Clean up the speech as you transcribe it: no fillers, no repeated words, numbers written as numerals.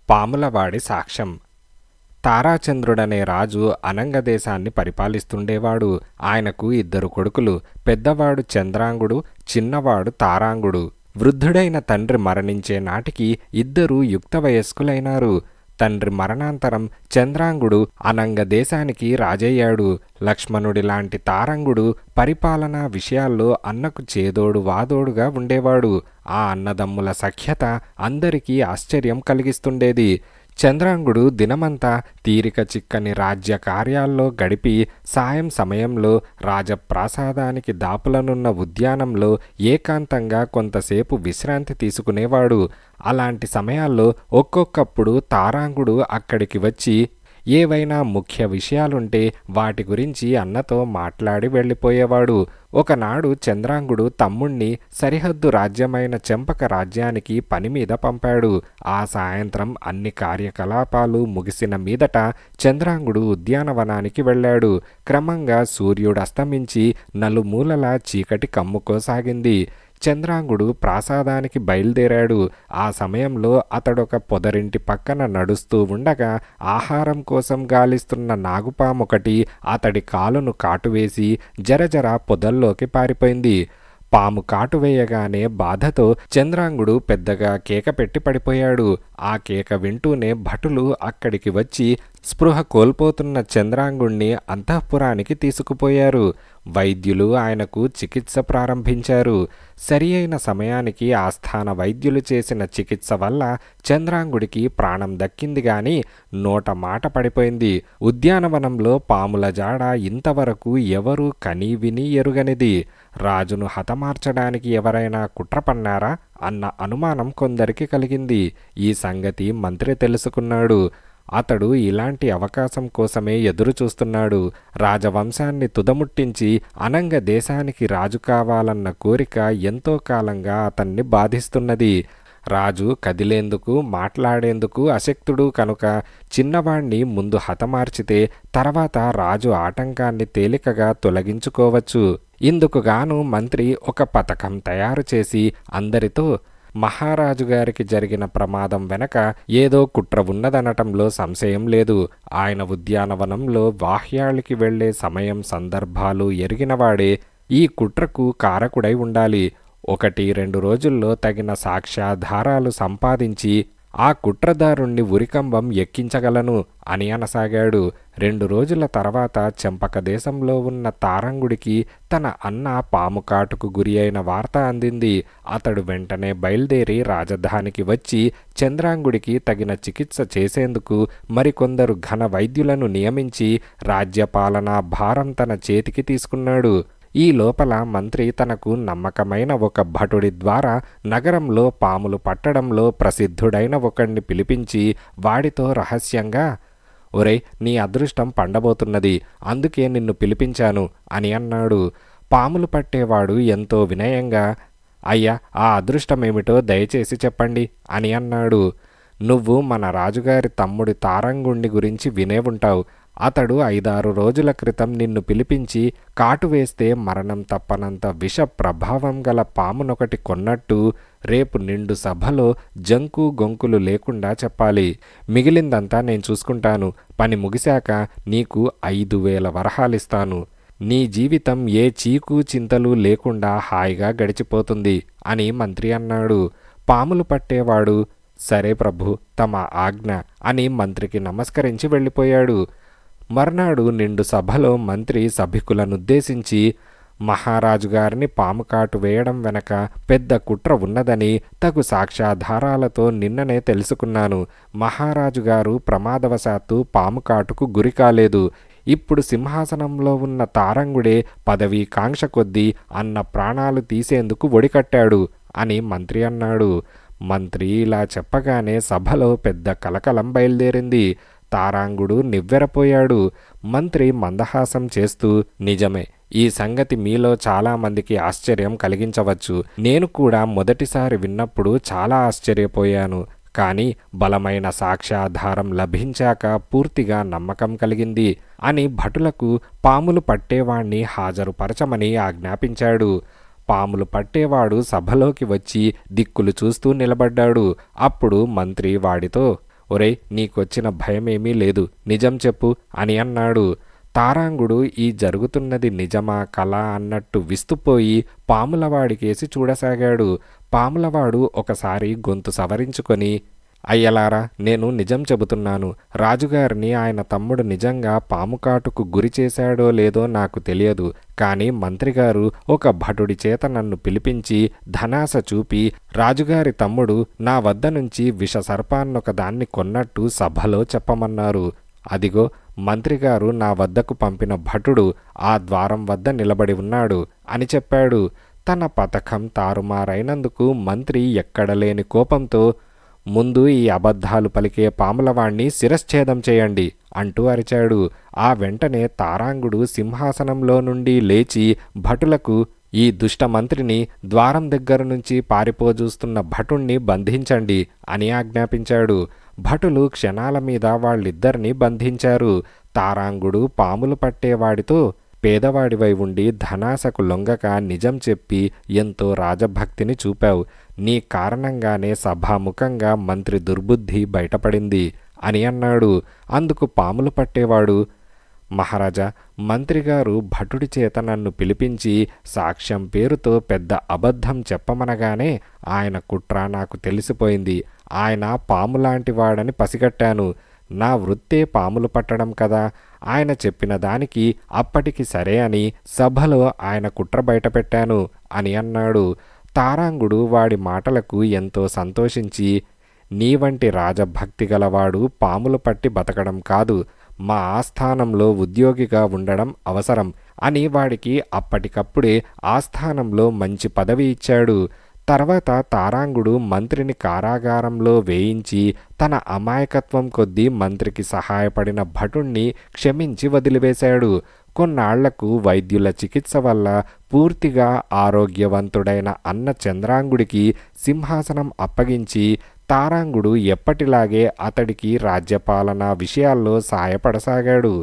పాములవాడి సాక్ష్యం. తారాచంద్రుడనే రాజు అనంగదేశాన్ని పరిపాలిస్తుండేవాడు. ఆయనకు 2 కొడుకులు. పెద్దవాడు చంద్రాంగుడు, చిన్నవాడు తారాంగుడు. వృద్ధుడైన తండ్రి మరణించే నాటికి 2 యుక్త వయస్కులైనారు. తండ్రి మరణాంతరం చంద్రాంగుడు అనంగ దేశానికి రాజయ్యాడు. లక్ష్మణుడిలాంటి తారంగుడు పరిపాలనా విషయాల్లో అన్నకు చేదోడు వాదోడుగా ఉండేవాడు. ఆ అన్నదమ్ముల సఖ్యత అందరికీ ఆశ్చర్యం కలిగిస్తుండేది. చంద్రాంగుడు దినమంతా తీరిక చిక్కని రాజ్య కార్యాల్లో గడిపి సాయం సమయంలో రాజప్రాసాదానికి దాపులనున్న ఉద్యానంలో ఏకాంతంగా కొంతసేపు విశ్రాంతి తీసుకునేవాడు. అలాంటి సమయాల్లో ఒక్కొక్కప్పుడు తారాంగుడు అక్కడికి వచ్చి ఏవైనా ముఖ్య విషయాలుంటే వాటి గురించి అన్నతో మాట్లాడి వెళ్ళిపోయేవాడు. ఒకనాడు చంద్రాంగుడు తమ్ముణ్ణి సరిహద్దు రాజ్యమైన చెంపక రాజ్యానికి పని మీద పంపాడు. ఆ సాయంత్రం అన్ని కార్యకలాపాలు ముగిసిన మీదట చంద్రాంగుడు ఉద్యానవనానికి వెళ్ళాడు. క్రమంగా సూర్యుడు అస్తమించి నలుమూలలా చీకటి కమ్ముకోసాగింది. చంద్రాంగుడు ప్రాసాదానికి బయలుదేరాడు. ఆ సమయంలో అతడొక పొదరింటి పక్కన నడుస్తూ ఉండగా ఆహారం కోసం గాలిస్తున్న నాగుపామొకటి అతడి కాలును కాటువేసి జరజర పొదల్లోకి పారిపోయింది. పాము కాటువేయగానే బాధతో చంద్రాంగుడు పెద్దగా కేక పెట్టి పడిపోయాడు. ఆ కేక వింటూనే భటులు అక్కడికి వచ్చి స్పృహ కోల్పోతున్న చంద్రాంగుణ్ణి అంతఃపురానికి తీసుకుపోయారు. వైద్యులు ఆయనకు చికిత్స ప్రారంభించారు. సరి అయిన సమయానికి ఆస్థాన వైద్యులు చేసిన చికిత్స వల్ల చంద్రాంగుడికి ప్రాణం దక్కింది గాని నోట మాట పడిపోయింది. ఉద్యానవనంలో పాముల జాడ ఇంతవరకు ఎవరూ కనీ విని ఎరుగనిది. రాజును హతమార్చడానికి ఎవరైనా కుట్ర పన్నారా అన్న అనుమానం కొందరికి కలిగింది. ఈ సంగతి మంత్రి తెలుసుకున్నాడు. అతడు ఇలాంటి అవకాశం కోసమే ఎదురు చూస్తున్నాడు. రాజవంశాన్ని తుదముట్టించి అనంగ దేశానికి రాజు కావాలన్న కోరిక ఎంతో కాలంగా అతన్ని బాధిస్తున్నది. రాజు కదిలేందుకు మాట్లాడేందుకు అశక్తుడు కనుక చిన్నవాణ్ణి ముందు హతమార్చితే తర్వాత రాజు ఆటంకాన్ని తేలికగా తొలగించుకోవచ్చు. ఇందుకుగాను మంత్రి ఒక పథకం తయారు చేసి అందరితో మహారాజు గారికి జరిగిన ప్రమాదం వెనక ఏదో కుట్ర ఉన్నదనటంలో సంశయం లేదు. ఆయన ఉద్యానవనంలో వాహ్యాళికి వెళ్లే సమయం సందర్భాలు ఎరిగినవాడే ఈ కుట్రకు కారకుడై ఉండాలి. 1-2 రోజుల్లో తగిన సాక్ష్యాధారాలు సంపాదించి ఆ కుట్రదారుణ్ణి ఉరికంబం ఎక్కించగలను అని అనసాగాడు. 2 రోజుల తర్వాత చెంపక దేశంలో ఉన్న తారంగుడికి తన అన్న పాము కాటుకు గురి అయిన వార్త అందింది. అతడు వెంటనే బయలుదేరి రాజధానికి వచ్చి చంద్రాంగుడికి తగిన చికిత్స చేసేందుకు మరికొందరు ఘన వైద్యులను నియమించి రాజ్యపాలనా భారం తన చేతికి తీసుకున్నాడు. ఈ లోపల మంత్రి తనకు నమ్మకమైన ఒక భటుడి ద్వారా నగరంలో పాములు పట్టడంలో ప్రసిద్ధుడైన ఒకణ్ణి పిలిపించి వాడితో రహస్యంగా, ఒరేయ్, నీ అదృష్టం పండబోతున్నది, అందుకే నిన్ను పిలిపించాను అని అన్నాడు. పాములు పట్టేవాడు ఎంతో వినయంగా, అయ్యా, ఆ అదృష్టమేమిటో దయచేసి చెప్పండి అని అన్నాడు. నువ్వు మన రాజుగారి తమ్ముడి తారంగుణ్ణి గురించి వినే ఉంటావు. అతడు 5-6 రోజుల క్రితం నిన్ను పిలిపించి కాటు వేస్తే మరణం తప్పనంత విష ప్రభావం గల పామునొకటి కొన్నట్టు రేపు నిండు సభలో జంకు గొంకులు లేకుండా చెప్పాలి. మిగిలిందంతా నేను చూసుకుంటాను. పని ముగిశాక నీకు 5,000 వరహాలిస్తాను. నీ జీవితం ఏ చీకు చింతలు లేకుండా హాయిగా గడిచిపోతుంది అని మంత్రి అన్నాడు. పాములు పట్టేవాడు, సరే ప్రభు, తమ ఆజ్ఞ అని మంత్రికి నమస్కరించి వెళ్ళిపోయాడు. మర్నాడు నిండు సభలో మంత్రి సభికులనుద్దేశించి, మహారాజు గారిని పాము కాటు వేయడం వెనక పెద్ద కుట్ర ఉన్నదని తగు సాక్ష్యాధారాలతో నిన్ననే తెలుసుకున్నాను. మహారాజు గారు ప్రమాదవశాత్తు పాము కాటుకు గురి కాలేదు. ఇప్పుడు సింహాసనంలో ఉన్న తారంగుడే పదవీ కాంక్ష కొద్దీ అన్న ప్రాణాలు తీసేందుకు ఒడికట్టాడు అని మంత్రి అన్నాడు. మంత్రి ఇలా చెప్పగానే సభలో పెద్ద కలకలం బయలుదేరింది. తారాంగుడు నివ్వెరపోయాడు. మంత్రి మందహాసం చేస్తూ, నిజమే, ఈ సంగతి మీలో చాలామందికి ఆశ్చర్యం కలిగించవచ్చు. నేను కూడా మొదటిసారి విన్నప్పుడు చాలా ఆశ్చర్యపోయాను. కానీ బలమైన సాక్ష్యాధారం లభించాక పూర్తిగా నమ్మకం కలిగింది అని భటులకు పాములు పట్టేవాణ్ణి హాజరుపరచమని ఆజ్ఞాపించాడు. పాములు పట్టేవాడు సభలోకి వచ్చి దిక్కులు చూస్తూ నిలబడ్డాడు. అప్పుడు మంత్రి వాడితో, ఒరేయ్, నీకొచ్చిన భయమేమీ లేదు, నిజం చెప్పు అని అన్నాడు. తారాంగుడు ఈ జరుగుతున్నది నిజమా కళ అన్నట్టు విస్తుపోయి పాములవాడికేసి చూడసాగాడు. పాములవాడు ఒకసారి గొంతు సవరించుకొని, అయ్యలారా, నేను నిజం చెబుతున్నాను. రాజుగారిని ఆయన తమ్ముడు నిజంగా పాముకాటుకు గురి చేశాడో లేదో నాకు తెలియదు. కానీ మంత్రిగారు ఒక భటుడి చేత నన్ను పిలిపించి ధనాస చూపి, రాజుగారి తమ్ముడు నా వద్ద నుంచి విష సర్పాన్నొకదాన్ని కొన్నట్టు సభలో చెప్పమన్నారు. అదిగో మంత్రిగారు నా వద్దకు పంపిన భటుడు ఆ ద్వారం వద్ద నిలబడి ఉన్నాడు అని చెప్పాడు. తన పథకం తారుమారైనందుకు మంత్రి ఎక్కడలేని కోపంతో, ముందు ఈ అబద్ధాలు పలికే పాములవాణ్ణి శిరశ్ఛేదం చేయండి అంటూ అరిచాడు. ఆ వెంటనే తారాంగుడు సింహాసనంలో నుండి లేచి భటులకు, ఈ దుష్ట మంత్రిని, ద్వారం దగ్గర నుంచి పారిపోజూస్తున్న భటుణ్ణి బంధించండి అని ఆజ్ఞాపించాడు. భటులు క్షణాల మీద వాళ్ళిద్దరినీ బంధించారు. తారాంగుడు పాములు పట్టేవాడితో, పేదవాడివై ఉండి ధనాసకు లొంగక నిజం చెప్పి ఎంతో రాజభక్తిని చూపావు. నీ కారణంగానే సభాముఖంగా మంత్రి దుర్బుద్ధి బయటపడింది అని అన్నాడు. అందుకు పాములు పట్టేవాడు, మహారాజా, మంత్రిగారు భటుడి చేత నన్ను పిలిపించి సాక్ష్యం పేరుతో పెద్ద అబద్ధం చెప్పమనగానే ఆయన కుట్ర నాకు తెలిసిపోయింది. ఆయన పాములాంటి వాడని పసిగట్టాను. నా వృత్తే పాములు పట్టడం కదా. ఆయన చెప్పిన దానికి అప్పటికి సరే అని సభలో ఆయన కుట్ర బయటపెట్టాను అని అన్నాడు. తారాంగుడు వాడి మాటలకు ఎంతో సంతోషించి, నీ వంటి రాజభక్తి గలవాడు పాములు పట్టి బతకడం కాదు, మా ఆస్థానంలో ఉద్యోగిగా ఉండడం అవసరం అని వాడికి అప్పటికప్పుడే ఆస్థానంలో మంచి పదవి ఇచ్చాడు. తర్వాత తారాంగుడు మంత్రిని కారాగారంలో వేయించి తన అమాయకత్వం కొద్దీ మంత్రికి సహాయపడిన భటుణ్ణి క్షమించి వదిలివేశాడు. కొన్నాళ్లకు వైద్యుల చికిత్స వల్ల పూర్తిగా ఆరోగ్యవంతుడైన అన్న చంద్రాంగుడికి సింహాసనం అప్పగించి తారాంగుడు ఎప్పటిలాగే అతడికి రాజ్యపాలనా విషయాల్లో సాయపడసాగాడు.